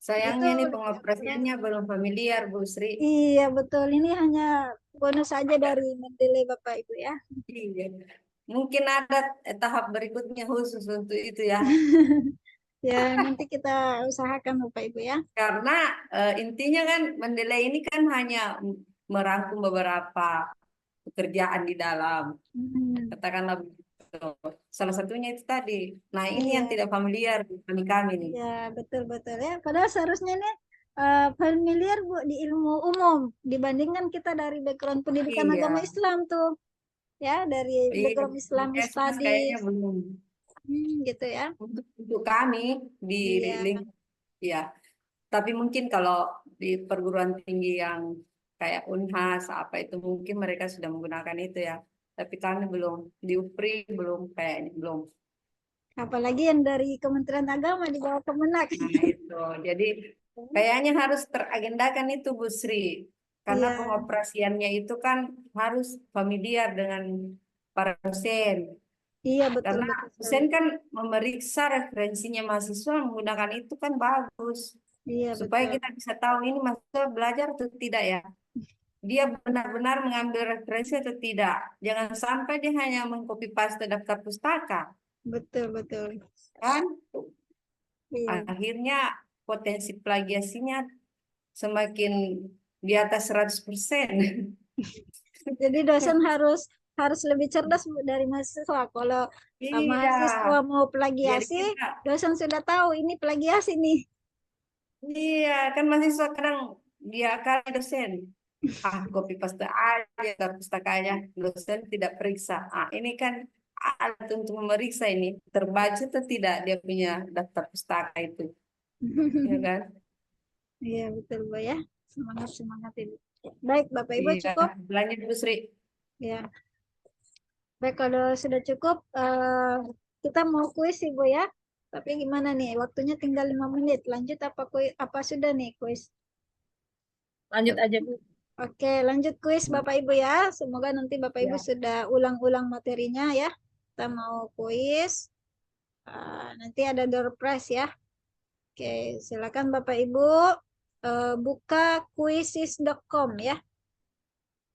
Sayangnya nih udah diatur. pengoperasiannya belum familiar, Bu Sri. Iya, betul. Ini hanya bonus saja dari Mendeley Bapak Ibu ya. Iya. Mungkin ada tahap berikutnya khusus untuk itu ya. Ya, nanti kita usahakan Bapak Ibu ya. Karena intinya kan mendelay ini kan hanya merangkum beberapa pekerjaan di dalam. Hmm, Katakanlah begitu. Salah satunya itu tadi. Nah, ini yang iya, tidak familiar bagi kami nih. iya, betul-betul ya. Padahal seharusnya ini familiar Bu di ilmu umum dibandingkan kita dari background pendidikan agama Iya. Islam tuh. Ya, dari Iya, background Islamic Puskesmas kayaknya Studies. belum. Gitu ya. Untuk kami di Iya, link, ya. Tapi mungkin kalau di perguruan tinggi yang kayak Unhas apa itu mungkin mereka sudah menggunakan itu ya. Tapi kami belum di UPRI belum kayaknya belum. apalagi yang dari Kementerian Agama di bawah Kemenak. Nah itu. Jadi kayaknya harus teragendakan itu Bu Sri. Karena Iya, pengoperasiannya itu kan harus familiar dengan para dosen. iya betul Karena betul sekali. dosen kan memeriksa referensinya mahasiswa menggunakan itu kan bagus. Iya Supaya betul. kita bisa tahu ini mahasiswa belajar atau tidak ya. Dia benar-benar mengambil referensi atau tidak. Jangan sampai dia hanya mengcopy paste daftar pustaka. Betul betul. Kan Iya. akhirnya potensi plagiasinya semakin di atas 100%. Jadi dosen harus harus lebih cerdas Bu, dari mahasiswa. Kalau Iya, mahasiswa mau jadi plagiasi, kita, dosen sudah tahu ini plagiasi nih. iya kan mahasiswa kadang dia kan dosen. Ah, copy paste aja daftar pustakanya, dosen tidak periksa. Ah, ini kan alat untuk memeriksa ini terbaca atau tidak dia punya daftar pustaka itu, ya kan? Iya betul Bu ya. Semangat semangat Ibu. Baik Bapak Ibu Iya, cukup lanjut Bu Sri. ya. Baik kalau sudah cukup kita mau kuis Ibu ya. Tapi gimana nih? Waktunya tinggal 5 menit. Lanjut apa kuis? Apa sudah nih kuis? Lanjut aja, Bu. Oke, lanjut kuis Bapak Ibu ya. Semoga nanti Bapak Ibu Ya, sudah ulang-ulang materinya ya. Kita mau kuis. Nanti ada door prize ya. Oke, silakan Bapak Ibu buka quizzes.com ya.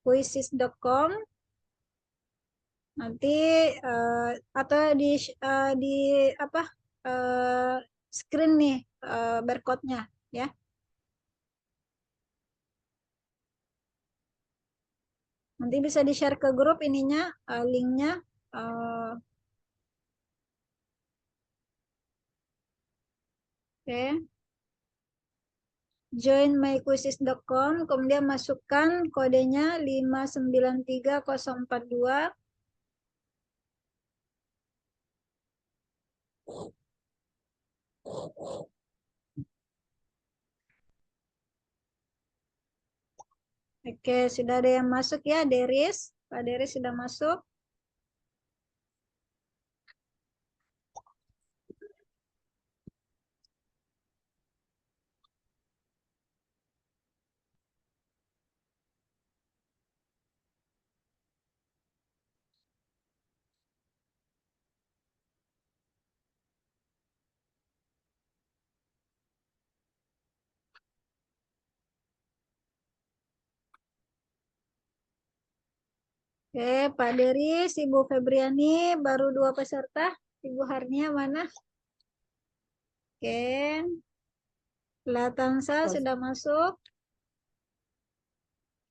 Quizzes.com nanti atau di apa eh, screen nih barcode-nya ya. Nanti bisa di-share ke grup ininya linknya. Eh, Oke. Join myquizzes.com, kemudian masukkan kodenya 593.042. Oke, sudah ada yang masuk ya, Deris. Pak Deris sudah masuk. Oke, Pak Deris, Ibu Febriani, baru 2 peserta. Ibu Harnia mana? Oke, Latansa sudah masuk.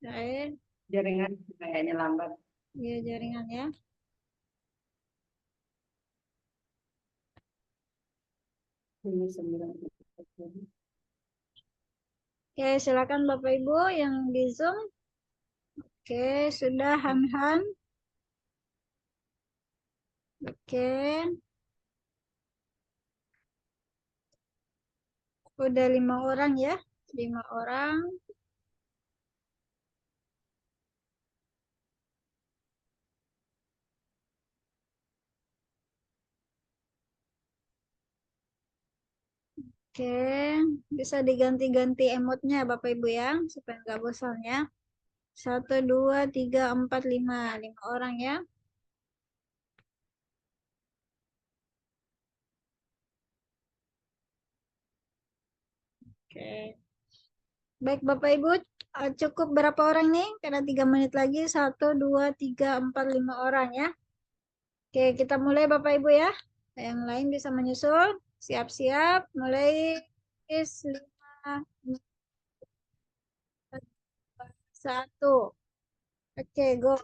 Oke, jaringan kayaknya lambat. ya jaringan ya. Ini 9. Oke, silakan Bapak Ibu yang di Zoom. Oke, sudah Han-Han. Oke, Udah 5 orang ya. 5 orang. Oke, bisa diganti-ganti emotnya Bapak Ibu ya, supaya nggak bosan ya. 1, 2, 3, 4, 5. 5 orang ya. Oke. Baik Bapak Ibu, cukup berapa orang nih? Karena 3 menit lagi. 1, 2, 3, 4, 5 orang ya. Oke, kita mulai Bapak Ibu ya. Yang lain bisa menyusul. Siap-siap. Mulai. 5, 1. Oke, go.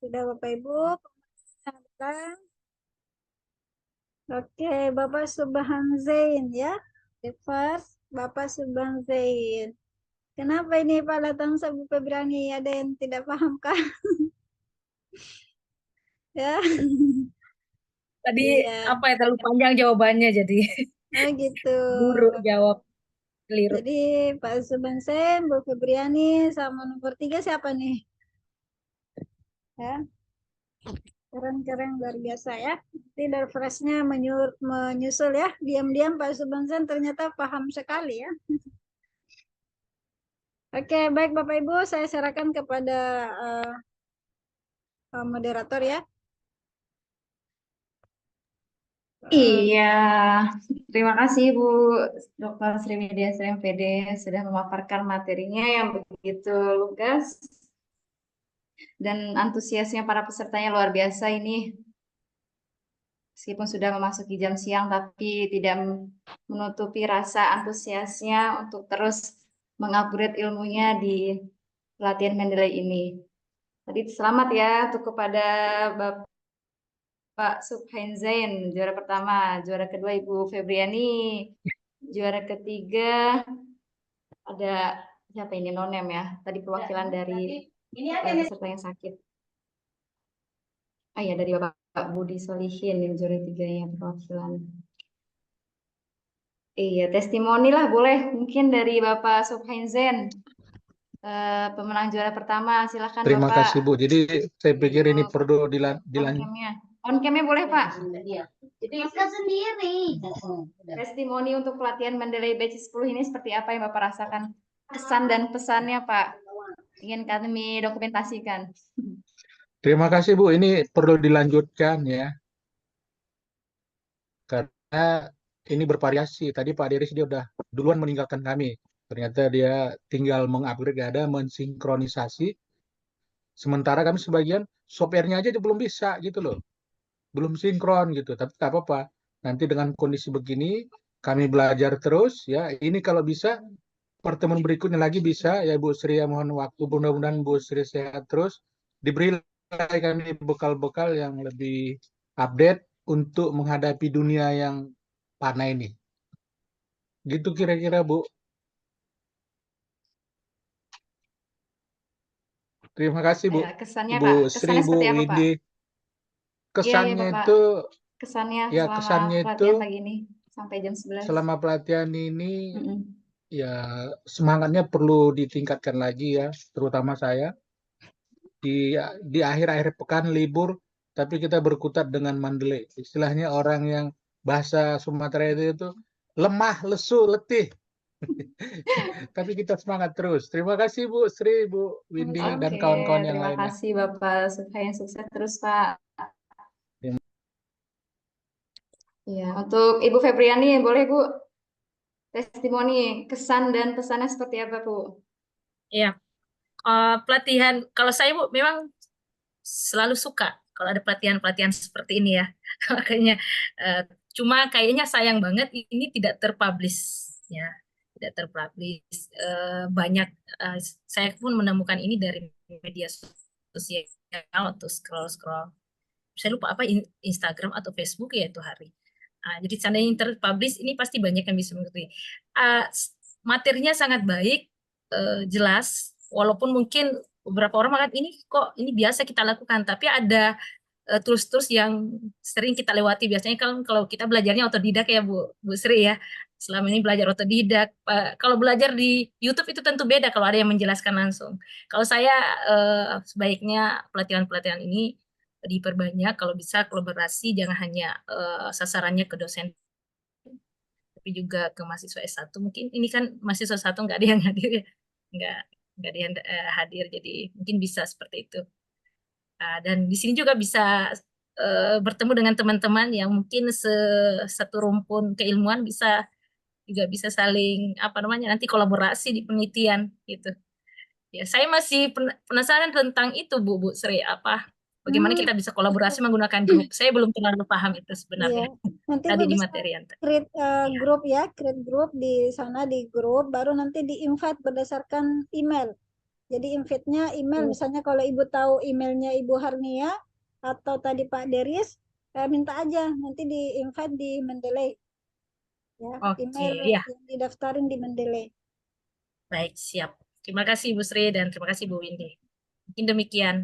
Sudah Bapak Ibu. Pemeriksaan. Oke, Bapak Subhan Zain ya. The first, Bapak Subhan Zain. Kenapa ini Pak Latang Sabu Febriani? Ada yang tidak paham kah? Ya, Tadi iya. apa ya terlalu panjang jawabannya jadi Oh gitu. buruk jawab keliru. Jadi Pak Subhan Zain, Bu Febriani, sama nomor 3 siapa nih? Ya, keren-keren luar biasa ya. Nanti dari freshnya menyusul ya. Diam-diam Pak Subhan Zain ternyata paham sekali ya. Oke, baik Bapak Ibu, saya serahkan kepada moderator ya. Iya, terima kasih Bu Dr. Srimedia SMPD sudah memaparkan materinya yang begitu lugas dan antusiasnya para pesertanya luar biasa ini. Meskipun sudah memasuki jam siang, tapi tidak menutupi rasa antusiasnya untuk terus mengupgrade ilmunya di pelatihan Mendeley ini. Tadi selamat ya untuk kepada Bapak Subhan Zain, juara pertama, juara kedua Ibu Febriani, juara ketiga ada siapa ini Nonem ya, tadi perwakilan dari peserta yang sakit. Ah ya dari Bapak Budi Solihin yang juara 3-nya perwakilan. Iya, testimoni lah boleh. Mungkin dari Bapak Subhainzen, pemenang juara pertama. Silakan Terima Bapak. kasih Bu. Jadi saya pikir ini Untuk perlu on dilanjut. cam-nya. On cam-nya boleh Pak. Jadi bisa sendiri. Testimoni untuk pelatihan Mendeley Batch 10 ini seperti apa yang Bapak rasakan? Kesan dan pesannya Pak. Ingin kami dokumentasikan. Terima kasih Bu. Ini perlu dilanjutkan ya. Karena ini bervariasi. Tadi Pak Deris dia udah duluan meninggalkan kami. Ternyata dia tinggal mengupgrade, ada mensinkronisasi. Sementara kami sebagian software-nya aja belum bisa gitu loh. Belum sinkron gitu. Tapi tak apa-apa. Nanti dengan kondisi begini kami belajar terus ya. Ini kalau bisa pertemuan berikutnya lagi bisa ya Bu Sri, ya mohon waktu, mudah-mudahan Bu Sri sehat terus, diberi kami bekal-bekal yang lebih update untuk menghadapi dunia yang panah ini. Gitu kira-kira Bu. Terima kasih Bu. Kesannya Ibu Pak. Sri, Kesannya Bu seperti apa Pak? Windy. Iya, Kesannya Bapak. itu Kesannya ya selama kesannya itu pelatihan pagi ini sampai jam 11. selama pelatihan ini Mm-mm. ya semangatnya perlu ditingkatkan lagi ya, terutama saya di akhir-akhir pekan libur, tapi kita berkutat dengan Mandalay. Istilahnya orang yang bahasa Sumatera itu lemah, lesu, letih. Tapi kita semangat terus. Terima kasih Bu Sri, Bu Windy, dan Oke, kawan-kawan yang terima lainnya. kasih Bapak Subhayan, sukses terus Pak. Ya, untuk Ibu Febriani boleh Bu testimoni kesan dan pesannya seperti apa Bu? Iya, pelatihan kalau saya Bu memang selalu suka kalau ada pelatihan-pelatihan seperti ini ya. Makanya cuma kayaknya sayang banget ini tidak terpublish ya, tidak terpublish. Banyak saya pun menemukan ini dari media sosial atau scroll-scroll. Saya lupa apa Instagram atau Facebook ya itu hari. Jadi seandainya yang terpublish ini pasti banyak yang bisa mengikuti. Materinya sangat baik, jelas, walaupun mungkin beberapa orang mengatakan ini kok ini biasa kita lakukan, tapi ada tools-tools yang sering kita lewati. Biasanya kalau kita belajarnya otodidak ya Bu Sri ya. Selama ini belajar otodidak. Kalau belajar di YouTube itu tentu beda kalau ada yang menjelaskan langsung. Kalau saya sebaiknya pelatihan-pelatihan ini diperbanyak, kalau bisa kolaborasi, jangan hanya sasarannya ke dosen, tapi juga ke mahasiswa S1. Mungkin ini kan mahasiswa S1 nggak ada yang hadir ya. Nggak ada yang hadir, jadi mungkin bisa seperti itu. Dan di sini juga bisa bertemu dengan teman-teman yang mungkin satu rumpun keilmuan, juga bisa saling nanti kolaborasi di penelitian gitu. Ya, saya masih penasaran tentang itu Bu Sri, bagaimana kita bisa kolaborasi menggunakan grup. Saya belum terlalu paham itu sebenarnya. Iya, nanti Tadi Bu di bisa materi yang create Iya. grup ya, create grup di sana di grup, baru nanti di invite berdasarkan email. Jadi invite-nya email, misalnya kalau Ibu tahu emailnya Ibu Harnia atau tadi Pak Deris, minta aja nanti di invite di Mendeley ya, Oke, email ya, yang didaftarin di Mendeley. baik, siap. Terima kasih Bu Sri dan terima kasih Bu Windy. Mungkin demikian.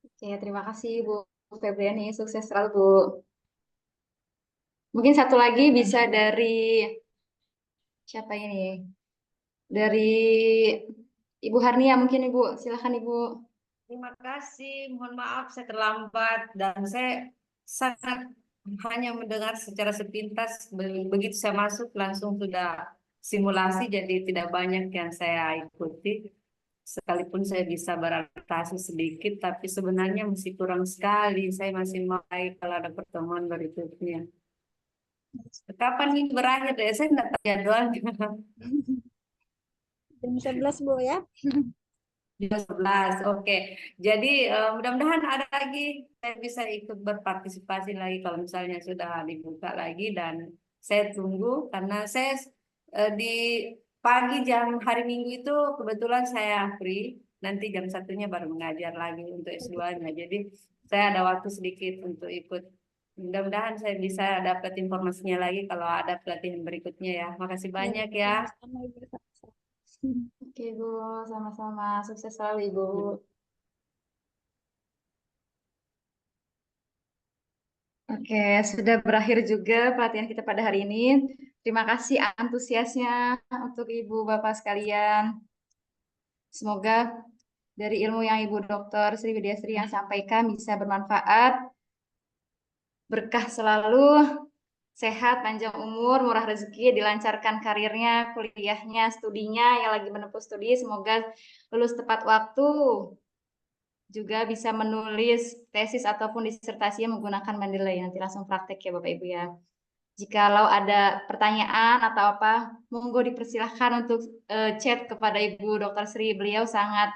Oke, terima kasih Bu Febriani, sukses selalu Bu. Mungkin satu lagi bisa dari siapa ini? Dari Ibu Harnia mungkin Ibu, silakan Ibu. Terima kasih, mohon maaf saya terlambat dan saya sangat hanya mendengar secara sepintas. Begitu saya masuk langsung sudah simulasi, jadi tidak banyak yang saya ikuti. Sekalipun saya bisa beradaptasi sedikit, tapi sebenarnya masih kurang sekali. Saya masih mulai kalau ada pertemuan berikutnya. Kapan ini berakhir deh? Saya tidak tahu jadwalnya. Jam 11 Bu ya. Jam 11, oke. Jadi mudah-mudahan ada lagi saya bisa ikut berpartisipasi lagi kalau misalnya sudah dibuka lagi, dan saya tunggu karena saya di pagi jam hari Minggu itu kebetulan saya free, nanti jam satunya baru mengajar lagi untuk S2-nya. Jadi saya ada waktu sedikit untuk ikut. Mudah-mudahan saya bisa dapat informasinya lagi kalau ada pelatihan berikutnya ya. Makasih banyak ya. Sama-sama, Ibu. Oke Bu, sama-sama, sukses selalu Ibu. Oke, sudah berakhir juga pelatihan kita pada hari ini. Terima kasih antusiasnya untuk Ibu Bapak sekalian. Semoga dari ilmu yang Ibu Dr. Sri Widyasri yang sampaikan bisa bermanfaat, berkah selalu, sehat, panjang umur, murah rezeki, dilancarkan karirnya, kuliahnya, studinya, yang lagi menempuh studi, semoga lulus tepat waktu, juga bisa menulis tesis ataupun disertasinya menggunakan Mendeley. Nanti langsung praktek ya Bapak Ibu ya. Jikalau ada pertanyaan atau apa, monggo dipersilahkan untuk chat kepada Ibu Dr. Sri. Beliau sangat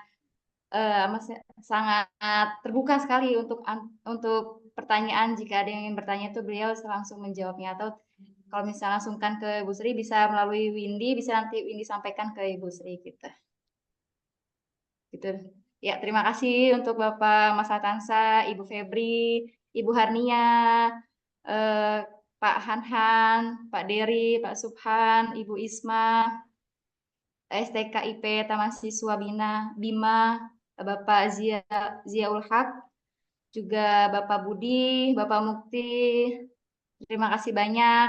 sangat terbuka sekali untuk pertanyaan. Jika ada yang ingin bertanya itu beliau langsung menjawabnya, atau kalau misalnya langsungkan ke Ibu Sri bisa melalui Windy, bisa nanti Windy sampaikan ke Ibu Sri gitu. Gitu. Ya, terima kasih untuk Bapak Mas Atansa, Ibu Febri, Ibu Harnia, Pak Hanhan, Pak Dery, Pak Subhan, Ibu Isma, STKIP Taman Siswa Bima, Bapak Ziaul Haq, juga Bapak Budi, Bapak Mukti. Terima kasih banyak.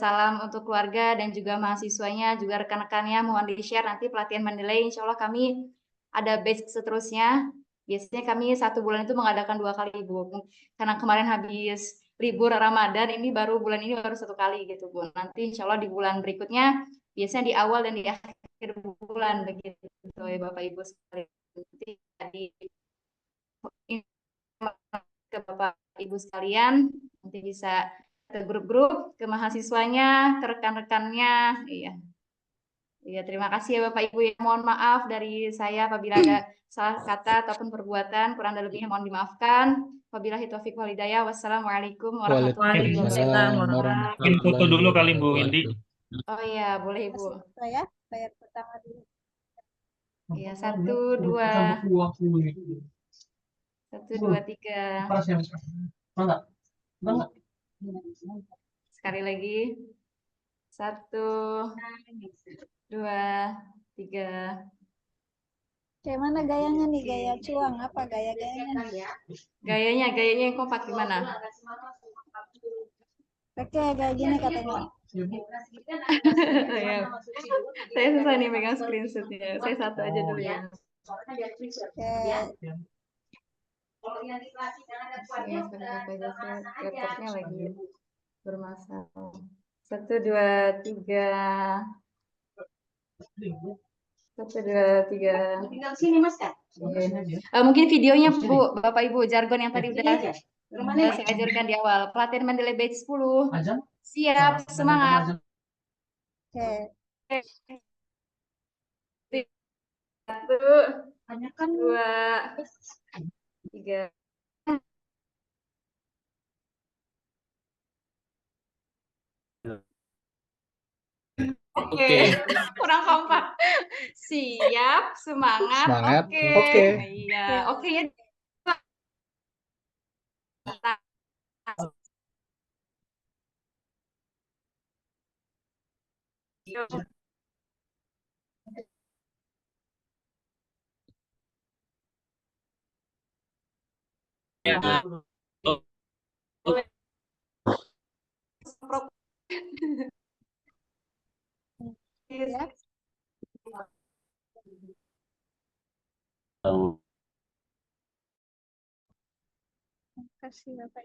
Salam untuk keluarga dan juga mahasiswanya, juga rekan-rekannya. Mohon di-share nanti pelatihan Mendeley. Insya Allah kami ada batch seterusnya. Biasanya kami 1 bulan itu mengadakan 2 kali, Bu. Karena kemarin habis libur Ramadan, ini bulan ini baru 1 kali gitu, Bu. Nanti insya Allah di bulan berikutnya, biasanya di awal dan di akhir bulan begitu ya Bapak Ibu sekalian. Nanti ke Bapak Ibu sekalian, nanti bisa ke grup-grup, ke mahasiswanya, ke rekan-rekannya. Iya. Iya, terima kasih ya Bapak Ibu. Mohon maaf dari saya apabila ada salah kata ataupun perbuatan, kurang dan lebihnya mohon dimaafkan. Wabillahi taufiq wal hidayah. Wassalamualaikum warahmatullahi Waalaikumsalam wabarakatuh. Mungkin foto dulu kali Bu Windy. Oh iya, boleh Ibu. Saya bayar pertama dulu. Iya, 1, 2, 1, 2, 3. Sekali lagi. 1, 2, 3. Kayak mana gayanya nih? Gaya cuang apa gaya-gayanya? Gayanya yang kompak gimana? Oke, kayak gini katanya. Ya. Saya susah nih megang screenshotnya. Saya 1 aja dulu ya. Laptopnya lagi bermasalah. 1, 2, 3. 1, 2, 3. Tinggal sini Mas kan? Mungkin videonya Bu, Bapak Ibu, jargon yang tadi udah saya ajarkan di awal. Pelatihan Mendeley batch 10. Siap, semangat. Oke. 1, 2, 3. Oke, kurang kompak. Siap, semangat. Semangat. Oke. Oke. Iya, oke ya. Ya. Terima kasih Bapak.